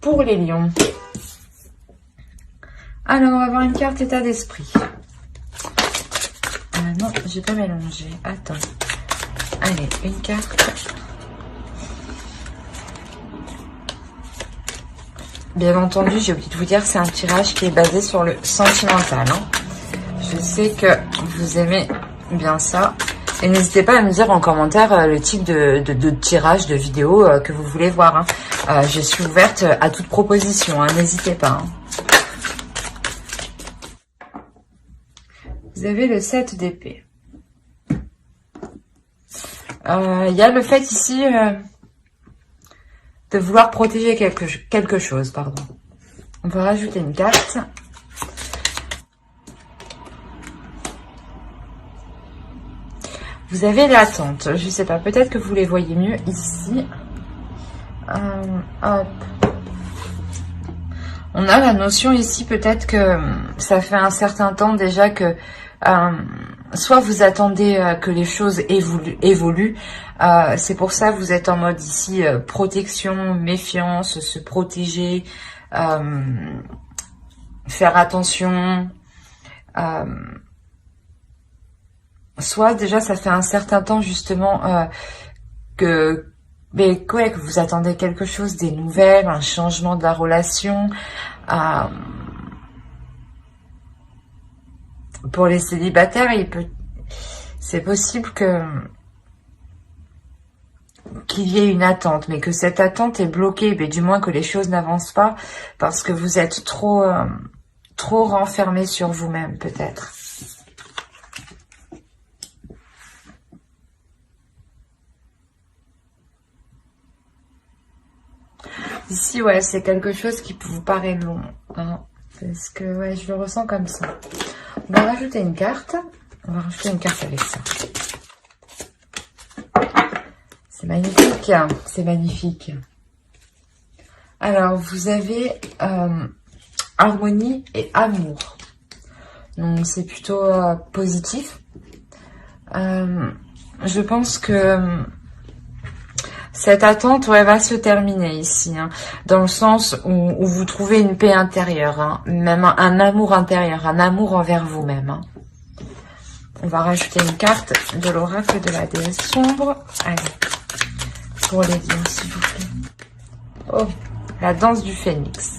pour les lions. Alors, on va avoir une carte état d'esprit. Non, j'ai pas mélangé. Attends. Allez, une carte. Bien entendu, j'ai oublié de vous dire, c'est un tirage qui est basé sur le sentimental. Hein. Je sais que vous aimez bien ça. Et n'hésitez pas à me dire en commentaire le type de tirage, de vidéo que vous voulez voir. Hein. Je suis ouverte à toute proposition, hein, n'hésitez pas. Hein. Vous avez le 7 d'épée. Il y a le fait ici de vouloir protéger quelque chose. Pardon. On va rajouter une carte. Vous avez l'attente. Je sais pas, peut-être que vous les voyez mieux ici. Hop. On a la notion ici, peut-être que ça fait un certain temps déjà que soit vous attendez que les choses évoluent. C'est pour ça que vous êtes en mode ici protection, méfiance, se protéger, faire attention. Soit déjà ça fait un certain temps justement que vous attendez quelque chose, des nouvelles, un changement de la relation. Pour les célibataires, c'est possible qu'il y ait une attente, mais que cette attente est bloquée, mais du moins que les choses n'avancent pas parce que vous êtes trop renfermé sur vous-même peut-être. Ici, ouais, c'est quelque chose qui vous paraît long, hein, parce que, ouais, je le ressens comme ça. On va rajouter une carte. On va rajouter une carte avec ça. C'est magnifique, hein, c'est magnifique. Alors, vous avez harmonie et amour. Donc, c'est plutôt positif. Je pense que cette attente, ouais, va se terminer ici, hein, dans le sens où vous trouvez une paix intérieure, hein, même un amour intérieur, un amour envers vous-même. Hein. On va rajouter une carte de l'oracle de la déesse sombre. Allez, pour les lions, s'il vous plaît. Oh, la danse du phénix.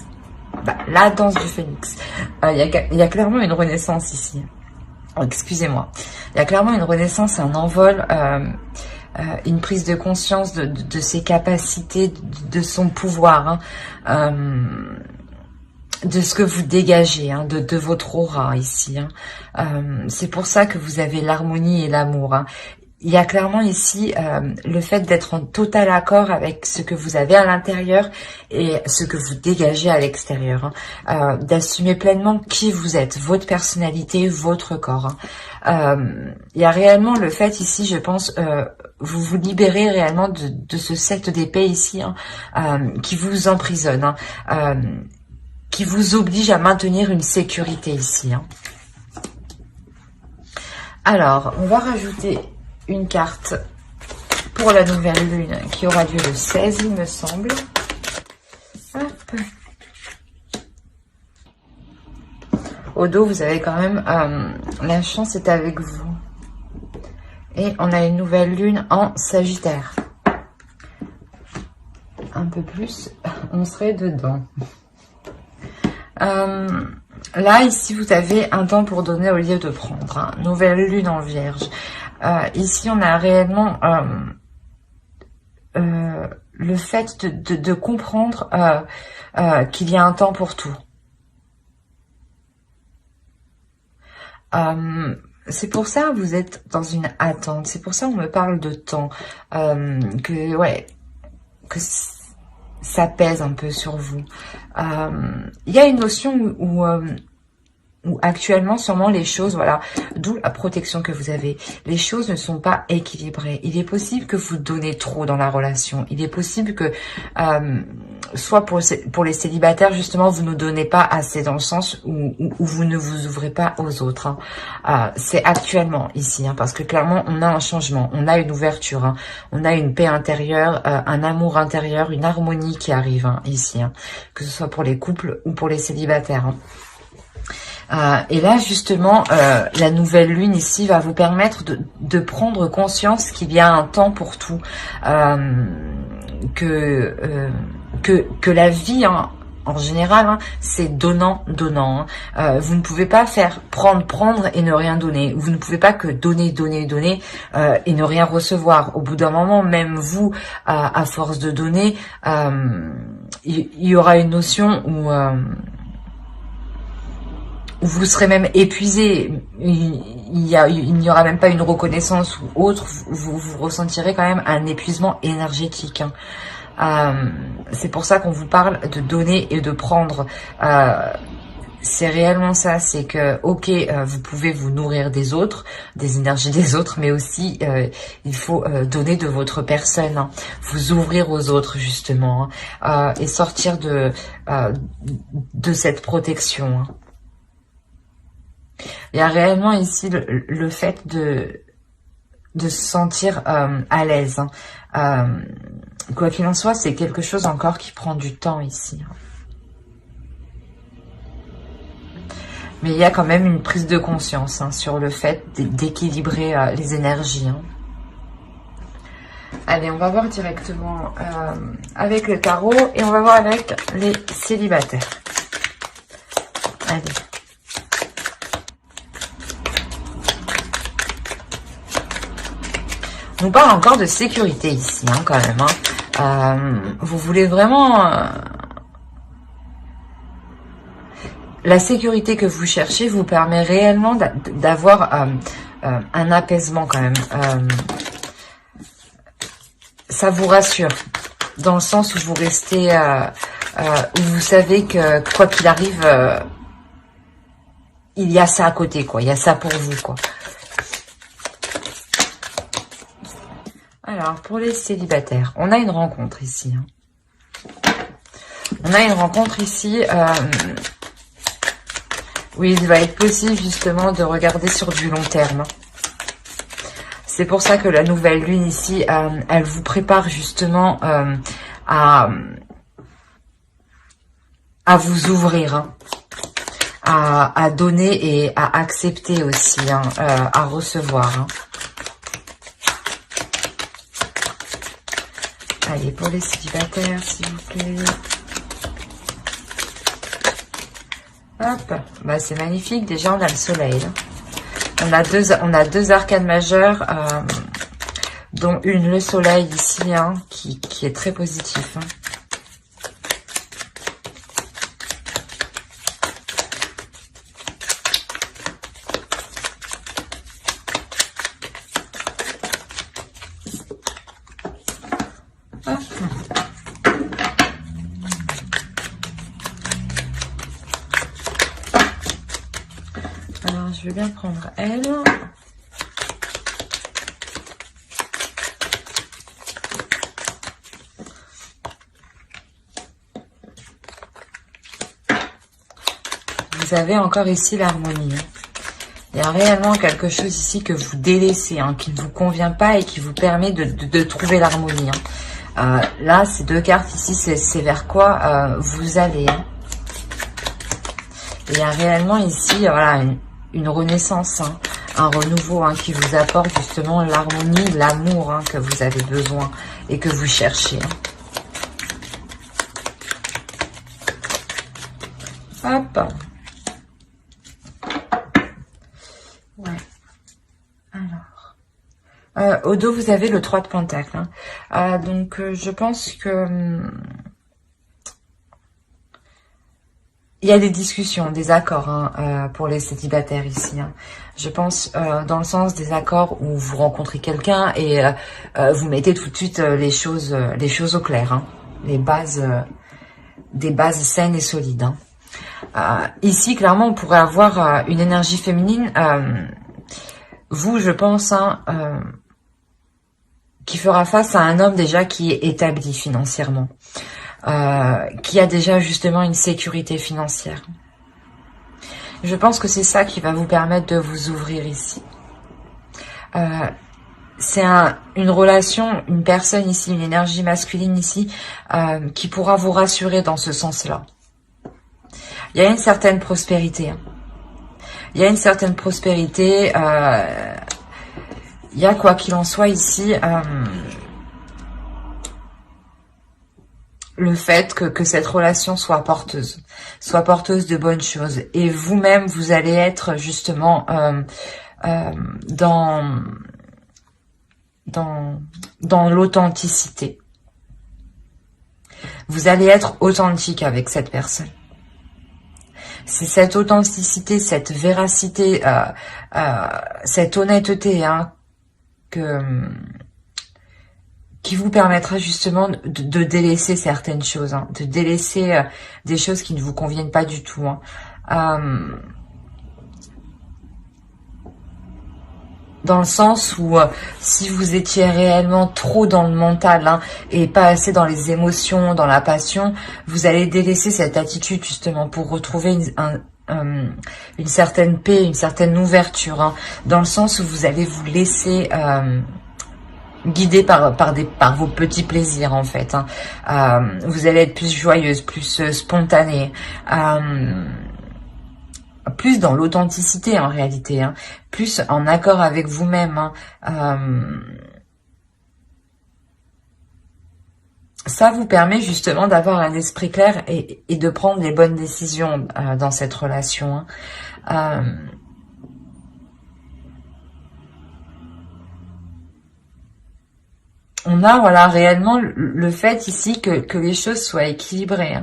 Bah, la danse du phénix. Il y a clairement une renaissance ici. Oh, excusez-moi. Il y a clairement une renaissance, un envol, une prise de conscience de ses capacités, de son pouvoir, hein, de ce que vous dégagez, hein, de votre aura ici. Hein. C'est pour ça que vous avez l'harmonie et l'amour. Hein. Il y a clairement ici le fait d'être en total accord avec ce que vous avez à l'intérieur et ce que vous dégagez à l'extérieur. Hein. D'assumer pleinement qui vous êtes, votre personnalité, votre corps. Hein. Il y a réellement le fait ici, je pense, vous vous libérez réellement de ce 7 d'épée ici, hein, qui vous emprisonne, hein, qui vous oblige à maintenir une sécurité ici. Hein. Alors, on va rajouter une carte pour la nouvelle lune qui aura lieu le 16, il me semble. Hop. Au dos, vous avez quand même la chance est avec vous. Et on a une nouvelle lune en Sagittaire. Un peu plus, on serait dedans. Là, ici, vous avez un temps pour donner au lieu de prendre. Hein. Nouvelle lune en Vierge. Ici, on a réellement le fait de comprendre qu'il y a un temps pour tout. C'est pour ça que vous êtes dans une attente. C'est pour ça qu'on me parle de temps. Que ça pèse un peu sur vous. Il y a une notion où actuellement, sûrement, les choses, voilà, d'où la protection que vous avez. Les choses ne sont pas équilibrées. Il est possible que vous donnez trop dans la relation. Il est possible que soit pour les célibataires, justement, vous ne donnez pas assez dans le sens où vous ne vous ouvrez pas aux autres. Hein. C'est actuellement ici, hein, parce que clairement, on a un changement, on a une ouverture, hein, on a une paix intérieure, un amour intérieur, une harmonie qui arrive hein, ici, hein, que ce soit pour les couples ou pour les célibataires. Hein. Et là, justement, la nouvelle lune ici va vous permettre de prendre conscience qu'il y a un temps pour tout, que la vie, hein, en général, hein, c'est donnant. Hein. Vous ne pouvez pas faire prendre et ne rien donner. Vous ne pouvez pas que donner et ne rien recevoir. Au bout d'un moment, même vous, à force de donner, il y aura une notion où vous serez même épuisé, il n'y aura même pas une reconnaissance ou autre, vous ressentirez quand même un épuisement énergétique. Hein. C'est pour ça qu'on vous parle de donner et de prendre. C'est réellement ça, c'est que, ok, vous pouvez vous nourrir des autres, des énergies des autres, mais aussi, il faut donner de votre personne, hein, vous ouvrir aux autres, justement, hein, et sortir de cette protection. Hein. Il y a réellement ici le fait de se sentir à l'aise. Hein. Quoi qu'il en soit, c'est quelque chose encore qui prend du temps ici. Hein. Mais il y a quand même une prise de conscience hein, sur le fait d'équilibrer les énergies. Hein. Allez, on va voir directement avec le tarot et on va voir avec les célibataires. Allez. On nous parle encore de sécurité ici, hein, quand même. Hein. Vous voulez vraiment... la sécurité que vous cherchez vous permet réellement d'avoir un apaisement quand même. Ça vous rassure, dans le sens où vous restez... où vous savez que quoi qu'il arrive, il y a ça à côté, quoi. Il y a ça pour vous, quoi. Alors, pour les célibataires, on a une rencontre ici. Hein. On a une rencontre ici où il va être possible justement de regarder sur du long terme. C'est pour ça que la nouvelle lune ici, elle vous prépare justement à vous ouvrir, hein, à donner et à accepter aussi, hein, à recevoir. Hein. Allez, pour les célibataires, s'il vous plaît. Hop, bah, c'est magnifique. Déjà, on a le soleil. Hein. On a deux arcanes majeures, dont une, le soleil ici, hein, qui est très positif. Hein. Alors, je vais bien prendre elle. Vous avez encore ici l'harmonie. Il y a réellement quelque chose ici que vous délaissez, hein, qui ne vous convient pas et qui vous permet de trouver l'harmonie. Hein. Là, ces deux cartes ici, c'est vers quoi vous allez. Hein. Il y a réellement ici, voilà, une renaissance, hein, un renouveau, hein, qui vous apporte justement l'harmonie, l'amour, hein, que vous avez besoin et que vous cherchez. Hein. Hop. Ouais. Alors. Au dos, vous avez le 3 de Pentacle. Hein. Donc, je pense que... il y a des discussions, des accords, hein, pour les célibataires ici. Hein. Je pense dans le sens des accords où vous rencontrez quelqu'un et vous mettez tout de suite les choses au clair. Hein. Les bases, des bases saines et solides. Hein. Ici, clairement, on pourrait avoir une énergie féminine. Vous, je pense, hein, qui fera face à un homme déjà qui est établi financièrement. qui a déjà justement une sécurité financière. Je pense que c'est ça qui va vous permettre de vous ouvrir ici. C'est une relation, une personne ici, une énergie masculine ici, qui pourra vous rassurer dans ce sens-là. Il y a une certaine prospérité. Il y a une certaine prospérité. Il y a, quoi qu'il en soit ici, le fait que cette relation soit porteuse de bonnes choses. Et vous-même, vous allez être justement dans l'authenticité. Vous allez être authentique avec cette personne. C'est cette authenticité, cette véracité, cette honnêteté qui vous permettra justement de délaisser certaines choses, de délaisser des choses qui ne vous conviennent pas du tout. Dans le sens où si vous étiez réellement trop dans le mental et pas assez dans les émotions, dans la passion, vous allez délaisser cette attitude justement pour retrouver une certaine paix, une certaine ouverture, dans le sens où vous allez vous laisser guider par vos petits plaisirs en fait. Vous allez être plus joyeuse, plus spontanée, plus dans l'authenticité en réalité, plus en accord avec vous-même. Ça vous permet justement d'avoir un esprit clair et de prendre les bonnes décisions dans cette relation. On a voilà réellement le fait ici que les choses soient équilibrées.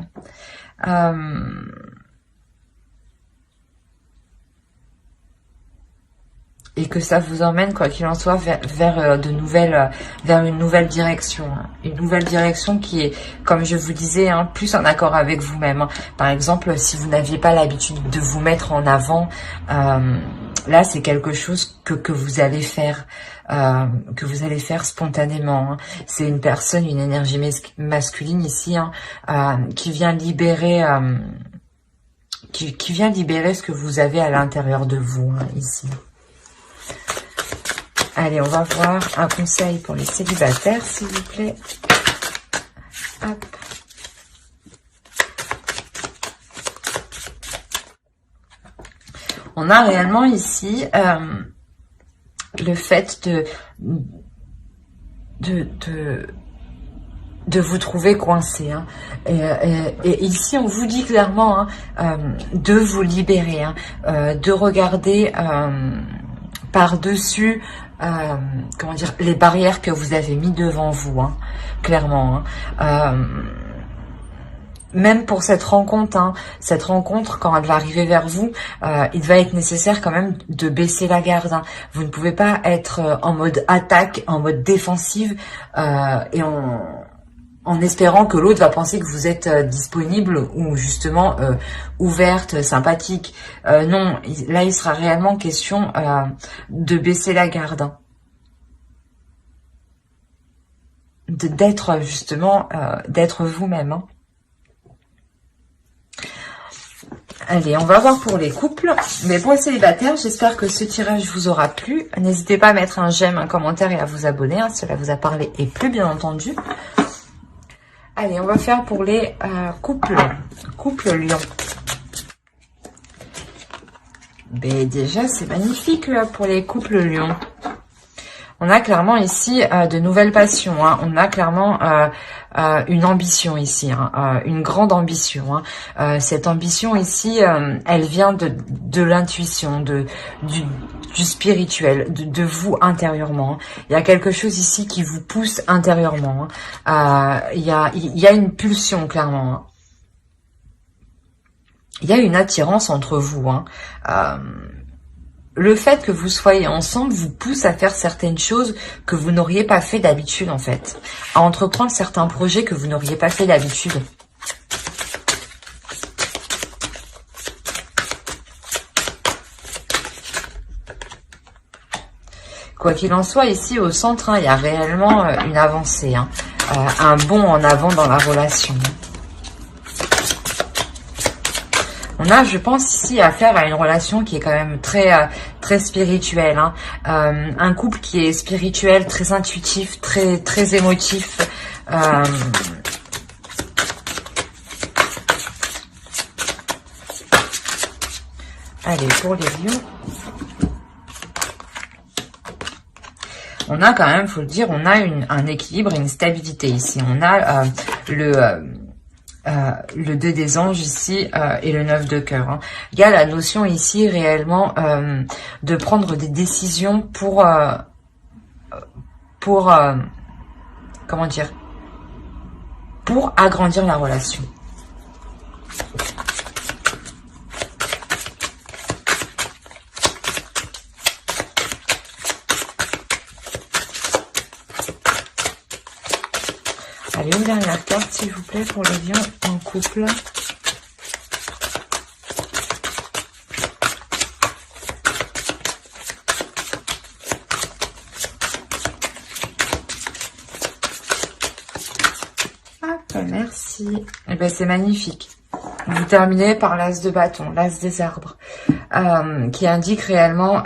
Et que ça vous emmène, quoi qu'il en soit, vers une nouvelle direction. Une nouvelle direction qui est, comme je vous disais, plus en accord avec vous-même. Par exemple, si vous n'aviez pas l'habitude de vous mettre en avant, là, c'est quelque chose que vous allez faire. Spontanément. C'est une personne, une énergie masculine ici, qui vient libérer... qui vient libérer ce que vous avez à l'intérieur de vous, ici. Allez, on va voir un conseil pour les célibataires, s'il vous plaît. Hop. On a réellement ici le fait de vous trouver coincé. Et ici, on vous dit clairement de vous libérer, de regarder par-dessus comment dire, les barrières que vous avez mis devant vous, clairement. Même pour cette rencontre, quand elle va arriver vers vous, il va être nécessaire quand même de baisser la garde. Vous ne pouvez pas être en mode attaque, en mode défensive, et en espérant que l'autre va penser que vous êtes disponible ou justement ouverte, sympathique. Non, là il sera réellement question de baisser la garde. D'être justement, d'être vous-même. Allez, on va voir pour les couples. Mais pour les célibataires, j'espère que ce tirage vous aura plu. N'hésitez pas à mettre un j'aime, un commentaire et à vous abonner. Cela vous a parlé et plu, bien entendu. Allez, on va faire pour les couples. Couple Lion. Ben, déjà, c'est magnifique là, pour les couples Lion. On a clairement ici de nouvelles passions. On a clairement une ambition ici, une grande ambition. Cette ambition ici, elle vient de l'intuition, du spirituel, de vous intérieurement. Il y a quelque chose ici qui vous pousse intérieurement. Il y a une pulsion clairement. Il y a une attirance entre vous. Le fait que vous soyez ensemble vous pousse à faire certaines choses que vous n'auriez pas fait d'habitude en fait. À entreprendre certains projets que vous n'auriez pas fait d'habitude. Quoi qu'il en soit, ici au centre, il y a réellement une avancée. Un bond en avant dans la relation. On a, je pense, ici affaire à une relation qui est quand même très, très spirituelle. Hein. Un couple qui est spirituel, très intuitif, très, très émotif. Allez, pour les lions. On a quand même, faut le dire, on a un équilibre et une stabilité ici. On a le 2 des anges ici et le 9 de cœur. Hein. Il y a la notion ici réellement de prendre des décisions pour comment dire, pour agrandir la relation. Allez, une dernière carte, s'il vous plaît, pour les lions en couple. Hop, merci. Eh ben, c'est magnifique. Vous terminez par l'as de bâton, l'as des arbres, qui indique réellement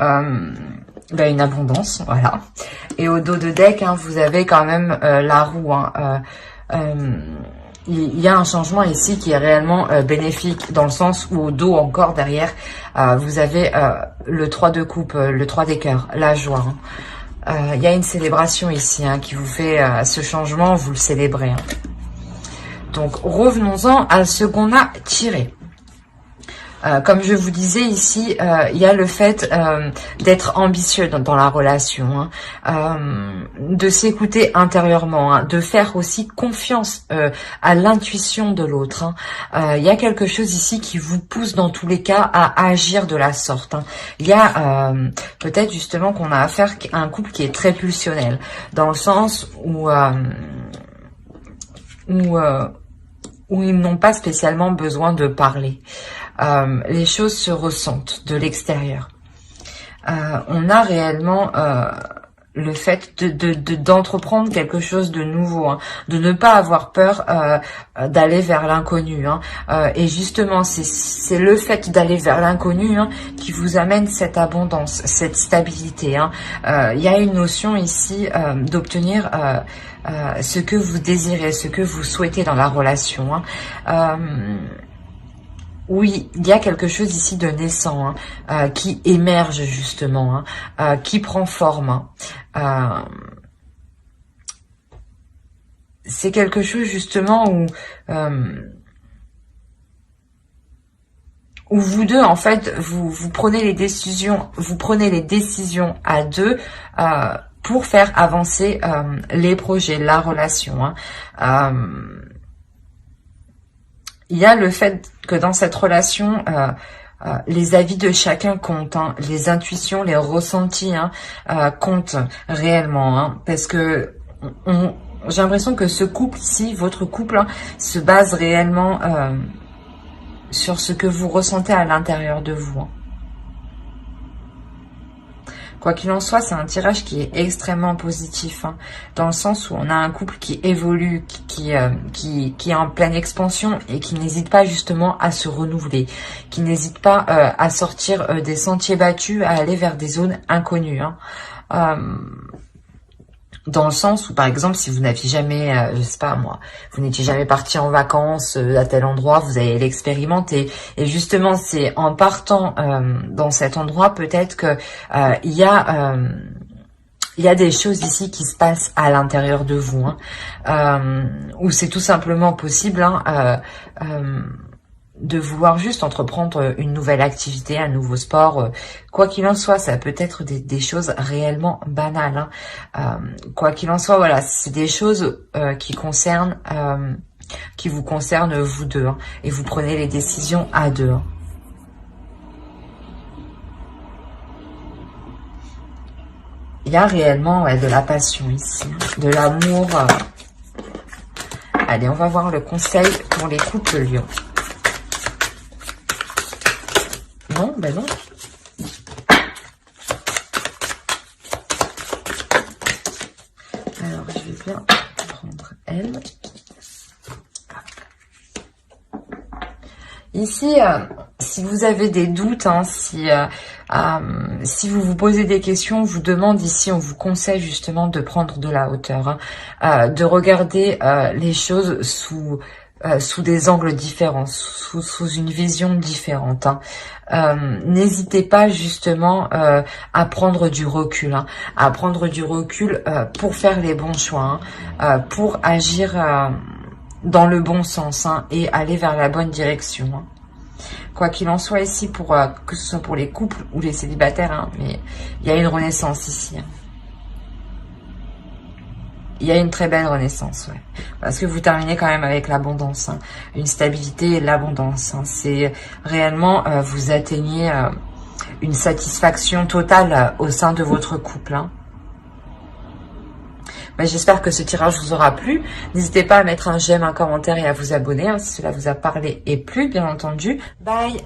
une abondance, voilà. Et au dos de deck, hein, vous avez quand même la roue. Hein, il y a un changement ici qui est réellement bénéfique, dans le sens où au dos encore derrière, vous avez le 3 de coupe, le 3 des cœurs, la joie. Hein. Il y a une célébration ici hein, qui vous fait ce changement, vous le célébrez. Hein. Donc revenons-en à ce qu'on a tiré. Comme je vous disais ici, il y a le fait d'être ambitieux dans la relation, hein, de s'écouter intérieurement, hein, de faire aussi confiance à l'intuition de l'autre. Hein. Il y a quelque chose ici qui vous pousse dans tous les cas à agir de la sorte. Hein. Il y a peut-être justement qu'on a affaire à un couple qui est très pulsionnel, dans le sens où ils n'ont pas spécialement besoin de parler. Les choses se ressentent de l'extérieur. On a réellement le fait d'entreprendre quelque chose de nouveau, hein, de ne pas avoir peur d'aller vers l'inconnu. Hein, et justement, c'est le fait d'aller vers l'inconnu hein, qui vous amène cette abondance, cette stabilité. Hein. Il y a une notion ici d'obtenir ce que vous désirez, ce que vous souhaitez dans la relation. Hein. Oui, il y a quelque chose ici de naissant hein, qui émerge justement, hein, qui prend forme. Hein. C'est quelque chose justement où vous deux en fait vous prenez les décisions, à deux pour faire avancer les projets, la relation. Hein. Il y a le fait que dans cette relation, les avis de chacun comptent, hein, les intuitions, les ressentis hein, comptent réellement, hein, parce que j'ai l'impression que ce couple-ci, votre couple, hein, se base réellement sur ce que vous ressentez à l'intérieur de vous. Hein. Quoi qu'il en soit, c'est un tirage qui est extrêmement positif, hein, dans le sens où on a un couple qui évolue, qui est en pleine expansion et qui n'hésite pas justement à se renouveler, qui n'hésite pas à sortir des sentiers battus, à aller vers des zones inconnues. Hein. Dans le sens où, par exemple, si vous n'aviez jamais, je sais pas moi, vous n'étiez jamais parti en vacances à tel endroit, vous allez l'expérimenter. Et justement, c'est en partant dans cet endroit, peut-être que il y a des choses ici qui se passent à l'intérieur de vous, hein, où c'est tout simplement possible hein, de vouloir juste entreprendre une nouvelle activité, un nouveau sport, quoi qu'il en soit, ça peut être des choses réellement banales. Hein. Quoi qu'il en soit, voilà, c'est des choses qui vous concernent vous deux, hein, et vous prenez les décisions à deux. Hein. Il y a réellement de la passion ici, hein, de l'amour. Allez, on va voir le conseil pour les couples lions. Non, ben non. Alors, je vais bien prendre elle. Ici, Si vous avez des doutes, hein, si vous vous posez des questions, on vous demande ici, on vous conseille justement de prendre de la hauteur, hein, de regarder les choses sous des angles différents, sous une vision différente. Hein. N'hésitez pas justement à prendre du recul, hein, à prendre du recul pour faire les bons choix, hein, pour agir dans le bon sens, hein, et aller vers la bonne direction. Hein. Quoi qu'il en soit ici, que ce soit pour les couples ou les célibataires, hein, mais il y a une renaissance ici. Hein. Il y a une très belle renaissance, ouais. Parce que vous terminez quand même avec l'abondance, hein, une stabilité et l'abondance. Hein. C'est réellement, vous atteignez une satisfaction totale au sein de votre couple. Hein. J'espère que ce tirage vous aura plu. N'hésitez pas à mettre un j'aime, un commentaire et à vous abonner, hein, si cela vous a parlé et plu, bien entendu. Bye!